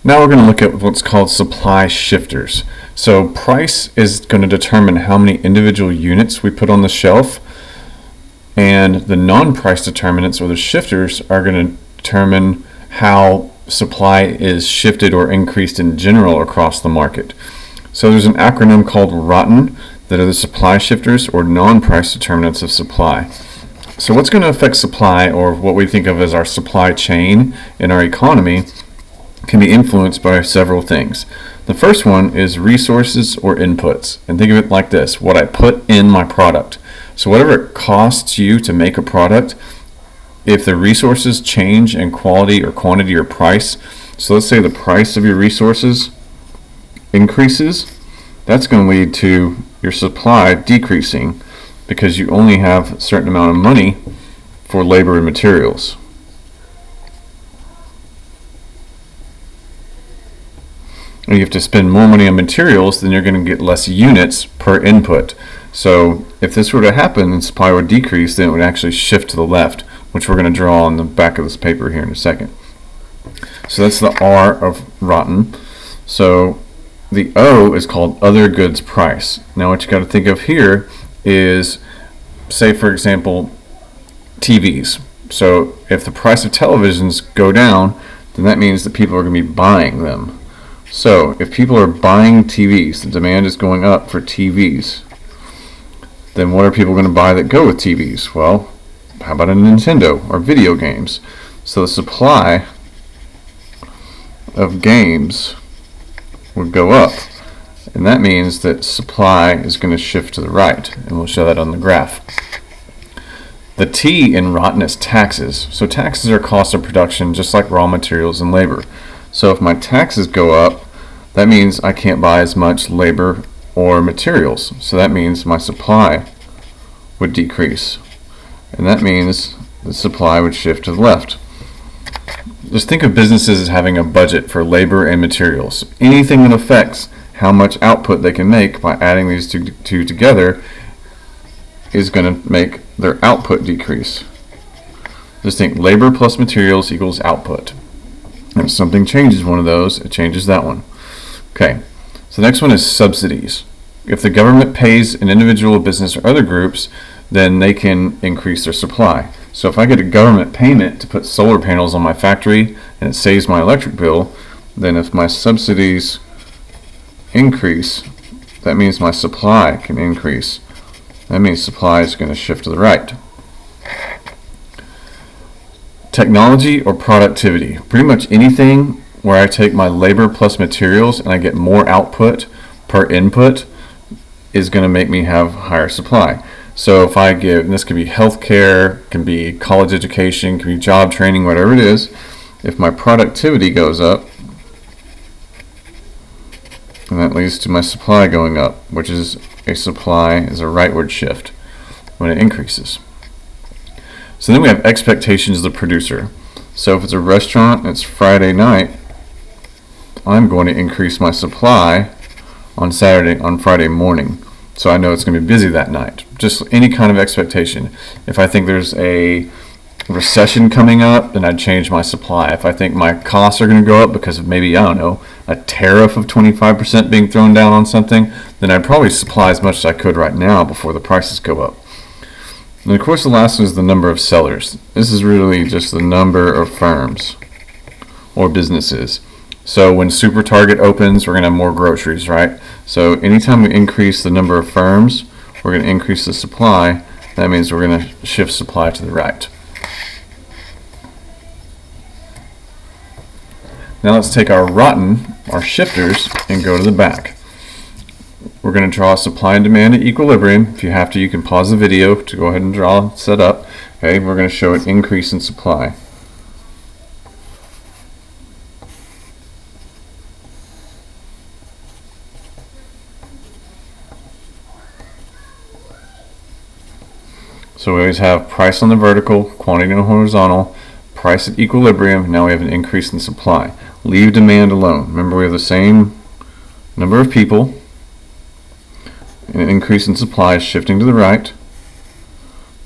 Now we're going to look at what's called supply shifters. So price is going to determine how many individual units we put on the shelf, and the non-price determinants, or the shifters, are going to determine how supply is shifted or increased in general across the market. So there's an acronym called ROTN that are the supply shifters, or non-price determinants of supply. So what's going to affect supply, or what we think of as our supply chain in our economy, can be influenced by several things. The first one is resources or inputs. And think of it like this: what I put in my product. So whatever it costs you to make a product, if the resources change in quality or quantity or price, so let's say the price of your resources increases, that's going to lead to your supply decreasing because you only have a certain amount of money for labor and materials. And you have to spend more money on materials, then you're going to get less units per input. So if this were to happen and supply would decrease, then it would actually shift to the left, which we're going to draw on the back of this paper here in a second. So that's the R of ROTN. So the O is called other goods price. Now what you got to think of here is, say for example, TVs. So if the price of televisions go down, then that means that people are going to be buying them. So if people are buying TVs, the demand is going up for TVs, then what are people going to buy that go with TVs? Well, how about a Nintendo or video games? So the supply of games would go up, and that means that supply is going to shift to the right, and we'll show that on the graph. The T in ROTN is taxes. So taxes are cost of production, just like raw materials and labor. So if my taxes go up, that means I can't buy as much labor or materials. So that means my supply would decrease. And that means the supply would shift to the left. Just think of businesses as having a budget for labor and materials. Anything that affects how much output they can make by adding these two together is going to make their output decrease. Just think labor plus materials equals output. If something changes one of those, it changes that one. Okay, so the next one is subsidies. If the government pays an individual business or other groups, then they can increase their supply. So if I get a government payment to put solar panels on my factory and it saves my electric bill, then if my subsidies increase, that means my supply can increase. That means supply is going to shift to the right. Technology or productivity. Pretty much anything where I take my labor plus materials and I get more output per input is going to make me have higher supply. So if I give, and this could be healthcare, can be college education, can be job training, whatever it is, if my productivity goes up, and that leads to my supply going up, which is a supply is a rightward shift when it increases. So then we have expectations of the producer. So if it's a restaurant and it's Friday night, I'm going to increase my supply on Friday morning. So I know it's going to be busy that night. Just any kind of expectation. If I think there's a recession coming up, then I'd change my supply. If I think my costs are going to go up because of maybe, I don't know, a tariff of 25% being thrown down on something, then I'd probably supply as much as I could right now before the prices go up. And of course the last one is the number of sellers. This is really just the number of firms or businesses. So when Super Target opens, we're going to have more groceries, right? So anytime we increase the number of firms, we're going to increase the supply. That means we're going to shift supply to the right. Now let's take our ROTN, our shifters, and go to the back. We're going to draw supply and demand at equilibrium. If you have to, you can pause the video to go ahead and draw, set up. Okay, we're going to show an increase in supply. So we always have price on the vertical, quantity on the horizontal, price at equilibrium. Now we have an increase in supply. Leave demand alone. Remember, we have the same number of people. And an increase in supply is shifting to the right.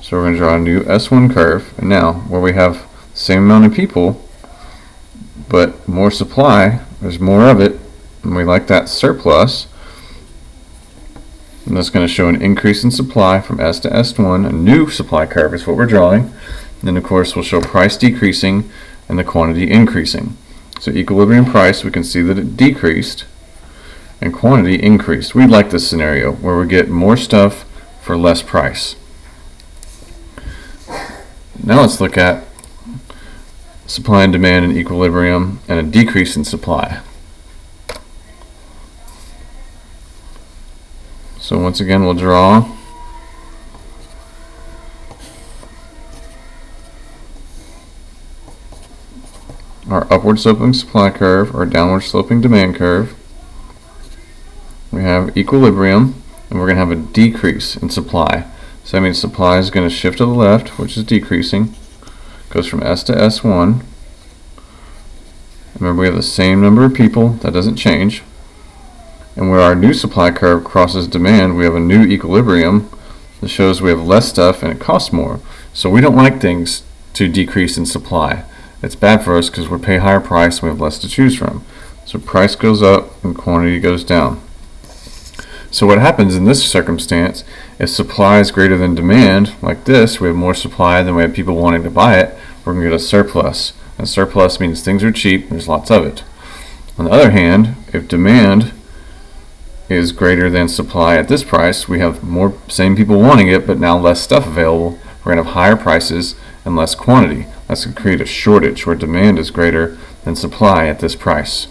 So we're going to draw a new S1 curve. And now, where we have the same amount of people, but more supply, there's more of it, and we like that surplus. And that's going to show an increase in supply from S to S1. A new supply curve is what we're drawing. And then, of course, we'll show price decreasing and the quantity increasing. So equilibrium price, we can see that it decreased and quantity increased. We like this scenario where we get more stuff for less price. Now let's look at supply and demand in equilibrium and a decrease in supply. So once again, we'll draw our upward sloping supply curve or downward sloping demand curve. We have equilibrium, and we're going to have a decrease in supply. So that means supply is going to shift to the left, which is decreasing. Goes from S to S1. Remember, we have the same number of people. That doesn't change. And where our new supply curve crosses demand, we have a new equilibrium that shows we have less stuff and it costs more. So we don't like things to decrease in supply. It's bad for us because we pay higher price and we have less to choose from. So price goes up and quantity goes down. So what happens in this circumstance, if supply is greater than demand, like this, we have more supply than we have people wanting to buy it, we're going to get a surplus. And surplus means things are cheap, there's lots of it. On the other hand, if demand is greater than supply at this price, we have more same people wanting it, but now less stuff available. We're going to have higher prices and less quantity. That's going to create a shortage where demand is greater than supply at this price.